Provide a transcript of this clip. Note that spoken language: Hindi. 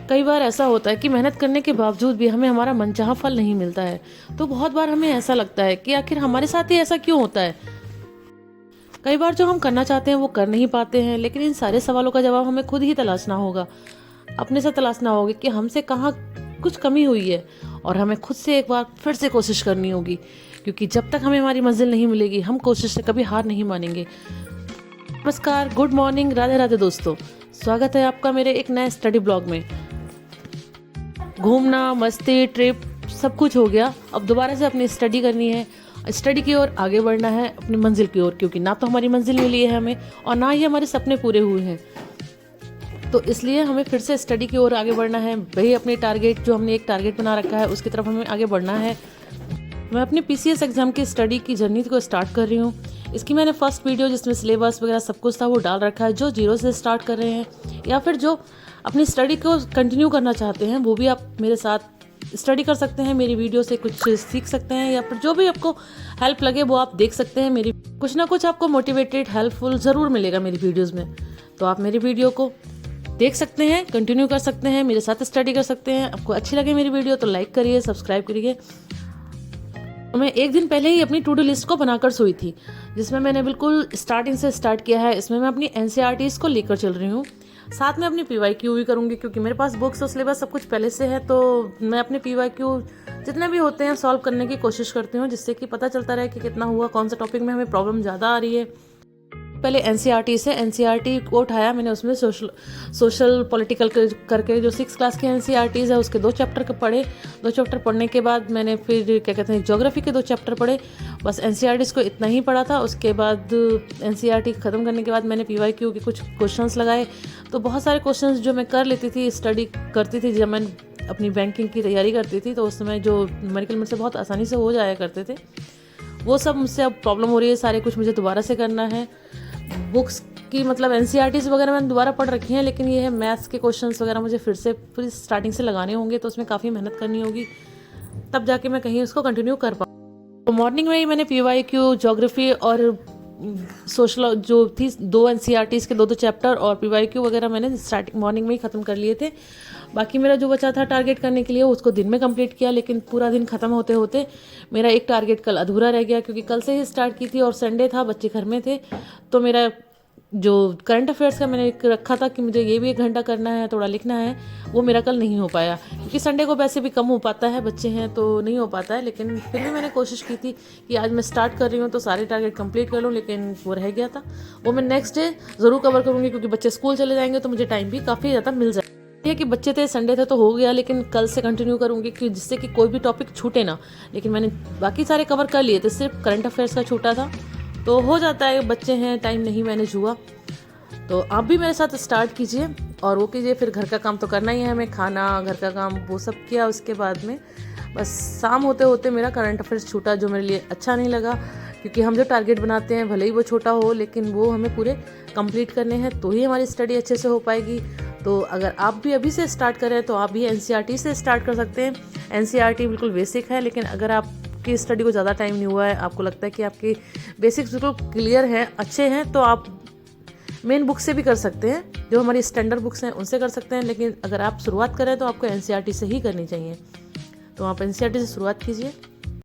कई बार ऐसा होता है कि मेहनत करने के बावजूद भी हमें हमारा मनचाहा फल नहीं मिलता है। तो बहुत बार हमें ऐसा लगता है कि आखिर हमारे साथ ही ऐसा क्यों होता है। कई बार जो हम करना चाहते हैं वो कर नहीं पाते हैं, लेकिन इन सारे सवालों का जवाब हमें खुद ही तलाशना होगा। अपने से तलाशना होगा कि हमसे कहाँ कुछ कमी हुई है, और हमें खुद से एक बार फिर से कोशिश करनी होगी, क्योंकि जब तक हमें हमारी मंजिल नहीं मिलेगी हम कोशिश से कभी हार नहीं मानेंगे। नमस्कार, गुड मॉर्निंग, राधे राधे दोस्तों। स्वागत है आपका मेरे एक नए स्टडी ब्लॉग में। घूमना, मस्ती, ट्रिप सब कुछ हो गया। अब दोबारा से अपनी स्टडी करनी है, स्टडी की ओर आगे बढ़ना है, अपनी मंजिल की ओर, क्योंकि ना तो हमारी मंजिल मिली है हमें और ना ही हमारे सपने पूरे हुए हैं। तो इसलिए हमें फिर से स्टडी की ओर आगे बढ़ना है। वही अपनी टारगेट, जो हमने एक टारगेट बना रखा है, उसकी तरफ हमें आगे बढ़ना है। मैं अपने पीसीएस एग्जाम की स्टडी की जर्नी को स्टार्ट कर रही हूँ। इसकी मैंने फर्स्ट वीडियो जिसमें सिलेबस वगैरह सब कुछ था वो डाल रखा है। जो जीरो से स्टार्ट कर रहे हैं या फिर जो अपनी स्टडी को कंटिन्यू करना चाहते हैं वो भी आप मेरे साथ स्टडी कर सकते हैं, मेरी वीडियो से कुछ सीख सकते हैं, या फिर जो भी आपको हेल्प लगे वो आप देख सकते हैं। मेरी कुछ ना कुछ आपको मोटिवेटेड, हेल्पफुल ज़रूर मिलेगा मेरी वीडियोज़ में। तो आप मेरी वीडियो को देख सकते हैं, कंटिन्यू कर सकते हैं, मेरे साथ स्टडी कर सकते हैं। आपको अच्छी लगे मेरी वीडियो तो लाइक करिए, सब्सक्राइब करिए। मैं एक दिन पहले ही अपनी टू डू लिस्ट को बनाकर सोई थी, जिसमें मैंने बिल्कुल स्टार्टिंग से स्टार्ट किया है। इसमें मैं अपनी एनसीईआरटीज़ को लेकर चल रही हूँ, साथ में अपनी पीवाईक्यू भी करूँगी, क्योंकि मेरे पास बुक्स और सिलेबस सब कुछ पहले से है। तो मैं अपने पीवाईक्यू जितने भी होते हैं सॉल्व करने की कोशिश करती हूँ, जिससे कि पता चलता रहे कि कितना हुआ, कौन सा टॉपिक में हमें प्रॉब्लम ज़्यादा आ रही है। पहले एनसीईआरटी से एनसीईआरटी को उठाया मैंने, उसमें सोशल पॉलिटिकल करके जो 6 क्लास की एनसीईआरटीज़ है उसके 2 चैप्टर पढ़े। 2 चैप्टर पढ़ने के बाद मैंने फिर क्या कहते हैं ज्योग्राफी के 2 चैप्टर पढ़े। बस एनसीईआरटीज़ को इतना ही पढ़ा था। उसके बाद एनसीईआरटी ख़त्म करने के बाद मैंने पीवाईक्यू के कुछ क्वेश्चंस लगाए। तो बहुत सारे क्वेश्चंस जो मैं कर लेती थी, स्टडी करती थी, जब मैं अपनी बैंकिंग की तैयारी करती थी तो उस समय जो न्यूमेरिकल मुझसे बहुत आसानी से हो जाया करते थे, वो सब मुझसे अब प्रॉब्लम हो रही है। सारे कुछ मुझे दोबारा से करना है। बुक्स की मतलब एनसीईआरटीज़ वगैरह मैंने दोबारा पढ़ रखी हैं, लेकिन ये है मैथ्स के क्वेश्चंस वगैरह मुझे फिर से पूरी स्टार्टिंग से लगाने होंगे। तो उसमें काफ़ी मेहनत करनी होगी, तब जाके मैं कहीं उसको कंटिन्यू कर पाऊँ। तो मॉर्निंग में ही मैंने पीवाईक्यू, ज्योग्राफी और सोशल जो थी 2 एनसीईआरटीज़ के 2 चैप्टर और पीवाईक्यू वगैरह मैंने स्टार्टिंग मॉर्निंग में ही ख़त्म कर लिए थे। बाकी मेरा जो बचा था टारगेट करने के लिए उसको दिन में कंप्लीट किया, लेकिन पूरा दिन ख़त्म होते होते मेरा एक टारगेट कल अधूरा रह गया, क्योंकि कल से ही स्टार्ट की थी और संडे था, बच्चे घर में थे। तो मेरा जो करंट अफेयर्स का मैंने रखा था कि मुझे ये भी 1 घंटा करना है, थोड़ा लिखना है, वो मेरा कल नहीं हो पाया, क्योंकि संडे को वैसे भी कम हो पाता है, बच्चे हैं तो नहीं हो पाता है। लेकिन फिर भी मैंने कोशिश की थी कि आज मैं स्टार्ट कर रही हूँ तो सारे टारगेट कंप्लीट कर लूँ, लेकिन वो रह गया था। वो मैं नेक्स्ट डे ज़रूर कवर करूँगी, क्योंकि बच्चे स्कूल चले जाएंगे तो मुझे टाइम भी काफ़ी ज़्यादा मिल जाएगा। ये कि बच्चे थे, संडे थे तो हो गया, लेकिन कल से कंटिन्यू करूँगी कि जिससे कि कोई भी टॉपिक छूटे ना। लेकिन मैंने बाकी सारे कवर कर लिए थे, सिर्फ करंट अफेयर्स का छूटा था। तो हो जाता है, बच्चे हैं, टाइम नहीं मैनेज हुआ। तो आप भी मेरे साथ स्टार्ट कीजिए और वो कीजिए। फिर घर का काम तो करना ही है हमें, खाना, घर का काम, वो सब किया। उसके बाद में बस शाम होते होते मेरा करंट अफेयर्स छूटा, जो मेरे लिए अच्छा नहीं लगा, क्योंकि हम जो टारगेट बनाते हैं भले ही वो छोटा हो, लेकिन वो हमें पूरे कंप्लीट करने हैं, तो ही हमारी स्टडी अच्छे से हो पाएगी। तो अगर आप भी अभी से स्टार्ट करें तो आप भी एनसीईआरटी से स्टार्ट कर सकते हैं। एनसीईआरटी बिल्कुल बेसिक है, लेकिन अगर आपकी स्टडी को ज़्यादा टाइम नहीं हुआ है, आपको लगता है कि आपके बेसिक्स बिल्कुल क्लियर हैं, अच्छे हैं, तो आप मेन बुक से भी कर सकते हैं, जो हमारी स्टैंडर्ड बुक्स हैं उनसे कर सकते हैं। लेकिन अगर आप शुरुआत करें तो आपको एनसीईआरटी से ही करनी चाहिए। तो आप एनसीईआरटी से शुरुआत कीजिए।